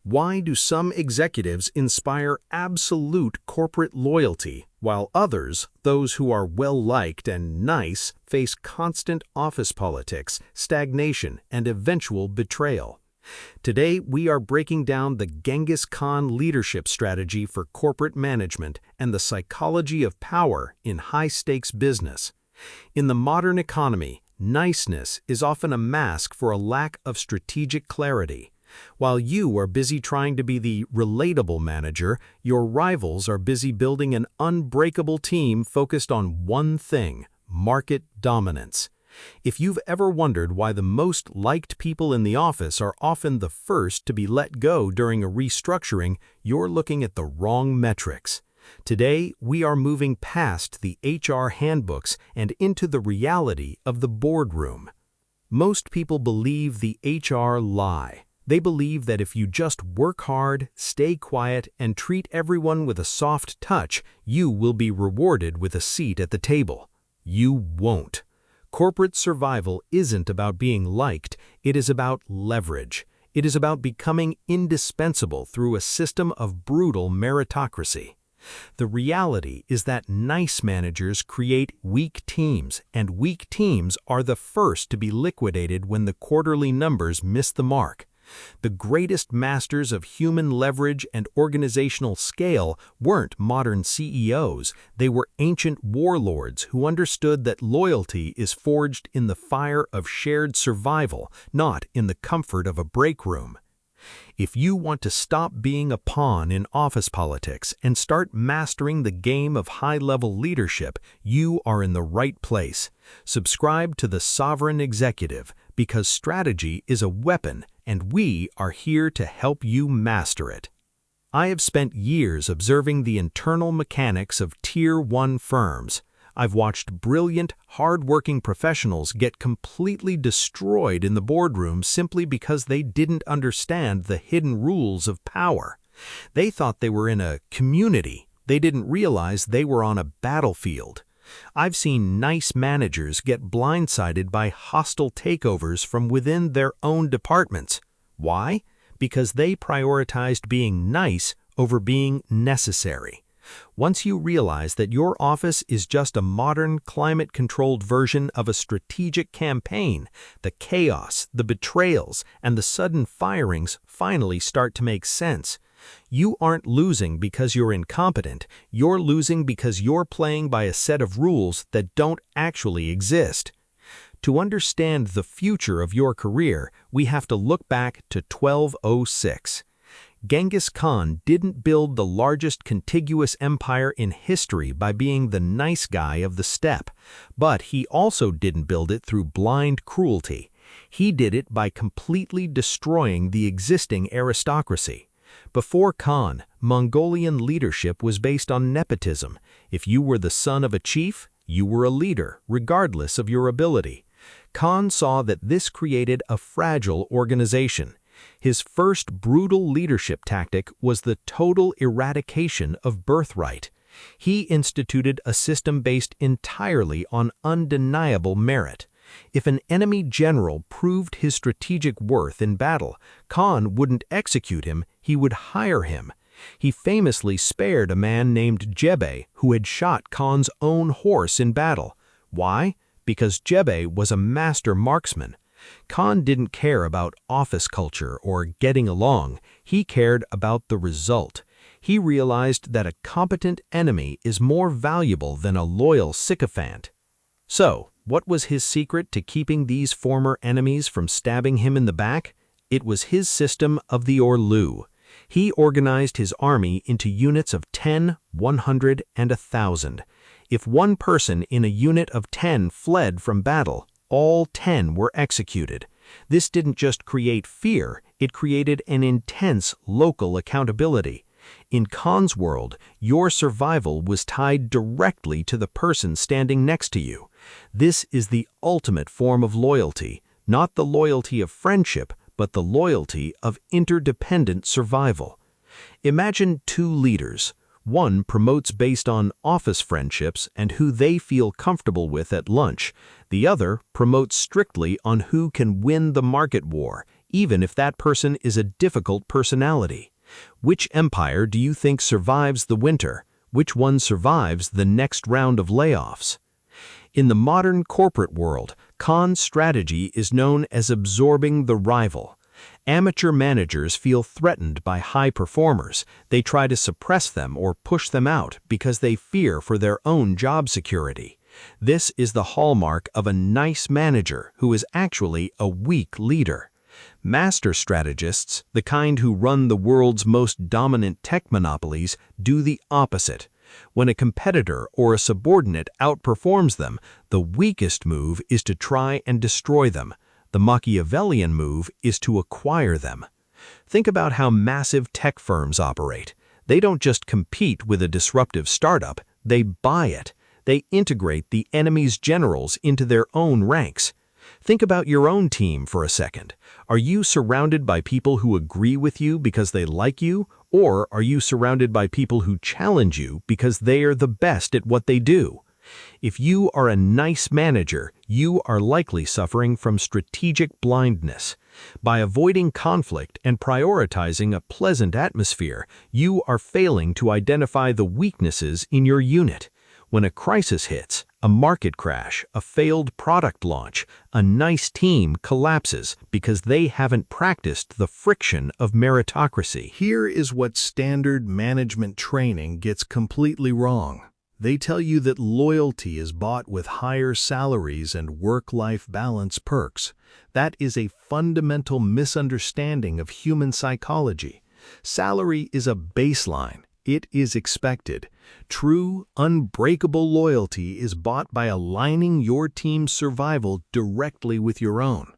Why do some executives inspire absolute corporate loyalty, while others, those who are well-liked and nice, face constant office politics, stagnation, and eventual betrayal? Today, we are breaking down the Genghis Khan leadership strategy for corporate management and the psychology of power in high-stakes business. In the modern economy, niceness is often a mask for a lack of strategic clarity. While you are busy trying to be the relatable manager, your rivals are busy building an unbreakable team focused on one thing: market dominance. If you've ever wondered why the most liked people in the office are often the first to be let go during a restructuring, you're looking at the wrong metrics. Today, we are moving past the HR handbooks and into the reality of the boardroom. Most people believe the HR lie. They believe that if you just work hard, stay quiet, and treat everyone with a soft touch, you will be rewarded with a seat at the table. You won't. Corporate survival isn't about being liked, it is about leverage. It is about becoming indispensable through a system of brutal meritocracy. The reality is that nice managers create weak teams, and weak teams are the first to be liquidated when the quarterly numbers miss the mark. The greatest masters of human leverage and organizational scale weren't modern CEOs, they were ancient warlords who understood that loyalty is forged in the fire of shared survival, not in the comfort of a break room. If you want to stop being a pawn in office politics and start mastering the game of high-level leadership, you are in the right place. Subscribe to The Sovereign Executive, because strategy is a weapon, and we are here to help you master it. I have spent years observing the internal mechanics of Tier 1 firms. I've watched brilliant, hard-working professionals get completely destroyed in the boardroom simply because they didn't understand the hidden rules of power. They thought they were in a community. They didn't realize they were on a battlefield. I've seen nice managers get blindsided by hostile takeovers from within their own departments. Why? Because they prioritized being nice over being necessary. Once you realize that your office is just a modern, climate-controlled version of a strategic campaign, the chaos, the betrayals, and the sudden firings finally start to make sense. You aren't losing because you're incompetent, you're losing because you're playing by a set of rules that don't actually exist. To understand the future of your career, we have to look back to 1206. Genghis Khan didn't build the largest contiguous empire in history by being the nice guy of the steppe, but he also didn't build it through blind cruelty. He did it by completely destroying the existing aristocracy. Before Khan, Mongolian leadership was based on nepotism. If you were the son of a chief, you were a leader, regardless of your ability. Khan saw that this created a fragile organization. His first brutal leadership tactic was the total eradication of birthright. He instituted a system based entirely on undeniable merit. If an enemy general proved his strategic worth in battle, Khan wouldn't execute him, he would hire him. He famously spared a man named Jebe who had shot Khan's own horse in battle. Why? Because Jebe was a master marksman. Khan didn't care about office culture or getting along, he cared about the result. He realized that a competent enemy is more valuable than a loyal sycophant. So, what was his secret to keeping these former enemies from stabbing him in the back? It was his system of the Orloo. He organized his army into units of 10, 100, and 1,000. If one person in a unit of 10 fled from battle, all 10 were executed. This didn't just create fear, it created an intense local accountability. In Khan's world, your survival was tied directly to the person standing next to you. This is the ultimate form of loyalty, not the loyalty of friendship, but the loyalty of interdependent survival. Imagine two leaders. One promotes based on office friendships and who they feel comfortable with at lunch. The other promotes strictly on who can win the market war, even if that person is a difficult personality. Which empire do you think survives the winter? Which one survives the next round of layoffs? In the modern corporate world, Khan's strategy is known as absorbing the rival. Amateur managers feel threatened by high performers. They try to suppress them or push them out because they fear for their own job security. This is the hallmark of a nice manager who is actually a weak leader. Master strategists, the kind who run the world's most dominant tech monopolies, do the opposite. When a competitor or a subordinate outperforms them, the weakest move is to try and destroy them. The Machiavellian move is to acquire them. Think about how massive tech firms operate. They don't just compete with a disruptive startup, they buy it. They integrate the enemy's generals into their own ranks. Think about your own team for a second. Are you surrounded by people who agree with you because they like you, or are you surrounded by people who challenge you because they are the best at what they do? If you are a nice manager, you are likely suffering from strategic blindness. By avoiding conflict and prioritizing a pleasant atmosphere, you are failing to identify the weaknesses in your unit. When a crisis hits, a market crash, a failed product launch, a nice team collapses because they haven't practiced the friction of meritocracy. Here is what standard management training gets completely wrong. They tell you that loyalty is bought with higher salaries and work-life balance perks. That is a fundamental misunderstanding of human psychology. Salary is a baseline. It is expected. True, unbreakable loyalty is bought by aligning your team's survival directly with your own.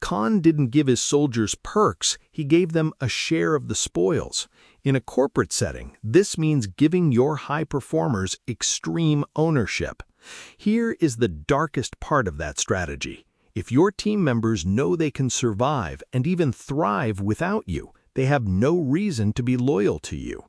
Khan didn't give his soldiers perks, he gave them a share of the spoils. In a corporate setting, this means giving your high performers extreme ownership. Here is the darkest part of that strategy. If your team members know they can survive and even thrive without you, they have no reason to be loyal to you.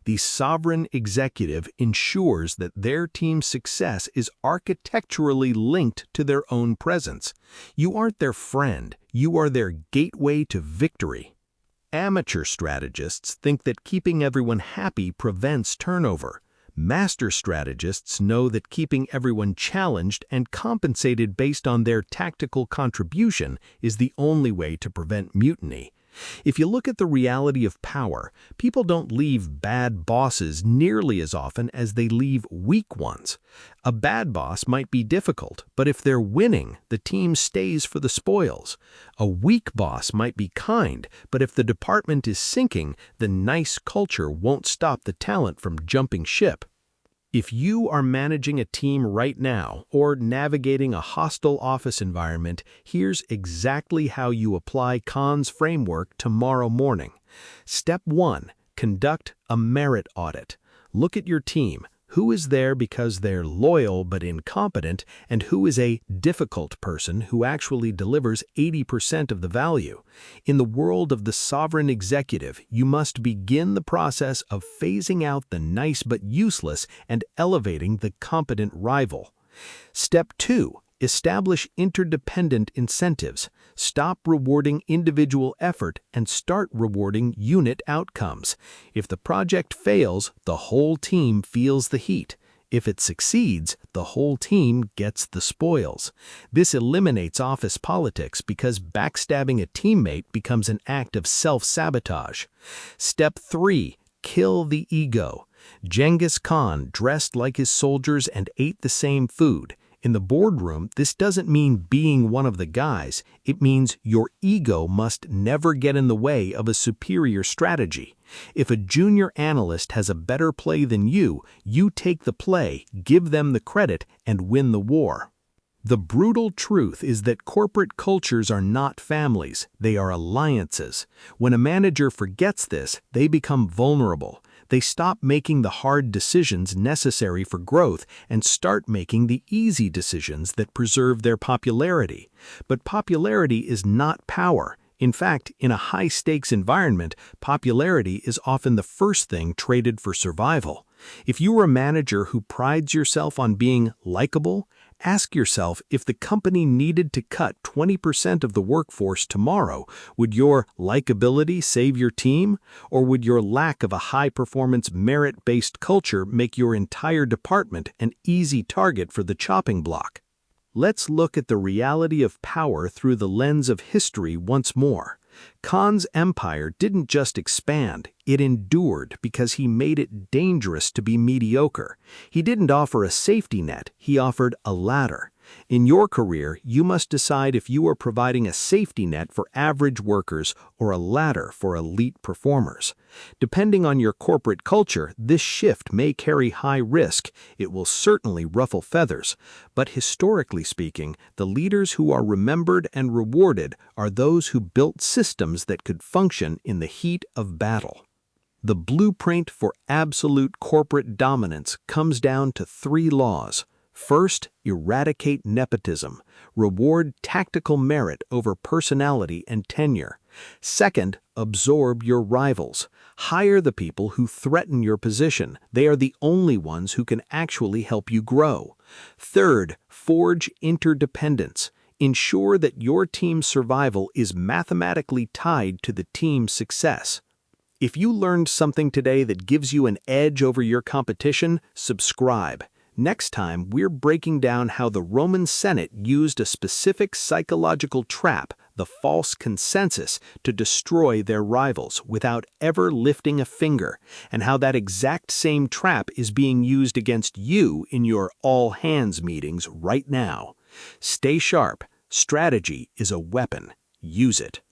The sovereign executive ensures that their team's success is architecturally linked to their own presence. You aren't their friend, you are their gateway to victory. Amateur strategists think that keeping everyone happy prevents turnover. Master strategists know that keeping everyone challenged and compensated based on their tactical contribution is the only way to prevent mutiny. If you look at the reality of power, people don't leave bad bosses nearly as often as they leave weak ones. A bad boss might be difficult, but if they're winning, the team stays for the spoils. A weak boss might be kind, but if the department is sinking, the nice culture won't stop the talent from jumping ship. If you are managing a team right now or navigating a hostile office environment, here's exactly how you apply Khan's framework tomorrow morning. Step 1. Conduct a merit audit. Look at your team. Who is there because they're loyal but incompetent, and who is a difficult person who actually delivers 80% of the value? In the world of the sovereign executive, you must begin the process of phasing out the nice but useless and elevating the competent rival. Step 2. Establish interdependent incentives. Stop rewarding individual effort and start rewarding unit outcomes. If the project fails, the whole team feels the heat. If it succeeds, the whole team gets the spoils. This eliminates office politics because backstabbing a teammate becomes an act of self-sabotage. Step 3. Kill the ego. Genghis Khan dressed like his soldiers and ate the same food. In the boardroom, this doesn't mean being one of the guys. It means your ego must never get in the way of a superior strategy. If a junior analyst has a better play than you take the play, give them the credit, and win the war. The brutal truth is that corporate cultures are not families, they are alliances. When a manager forgets this, they become vulnerable. They stop making the hard decisions necessary for growth and start making the easy decisions that preserve their popularity. But popularity is not power. In fact, in a high-stakes environment, popularity is often the first thing traded for survival. If you are a manager who prides yourself on being likable, Ask yourself, if the company needed to cut 20% of the workforce tomorrow, would your likability save your team? Or would your lack of a high-performance, merit-based culture make your entire department an easy target for the chopping block? Let's look at the reality of power through the lens of history once more. Khan's empire didn't just expand, it endured because he made it dangerous to be mediocre. He didn't offer a safety net, he offered a ladder. In your career, you must decide if you are providing a safety net for average workers or a ladder for elite performers. Depending on your corporate culture, this shift may carry high risk. It will certainly ruffle feathers. But historically speaking, the leaders who are remembered and rewarded are those who built systems that could function in the heat of battle. The blueprint for absolute corporate dominance comes down to 3 laws. First, eradicate nepotism. Reward tactical merit over personality and tenure. Second, absorb your rivals. Hire the people who threaten your position. They are the only ones who can actually help you grow. Third, forge interdependence. Ensure that your team's survival is mathematically tied to the team's success. If you learned something today that gives you an edge over your competition, subscribe. Next time, we're breaking down how the Roman Senate used a specific psychological trap, the false consensus, to destroy their rivals without ever lifting a finger, and how that exact same trap is being used against you in your all-hands meetings right now. Stay sharp. Strategy is a weapon. Use it.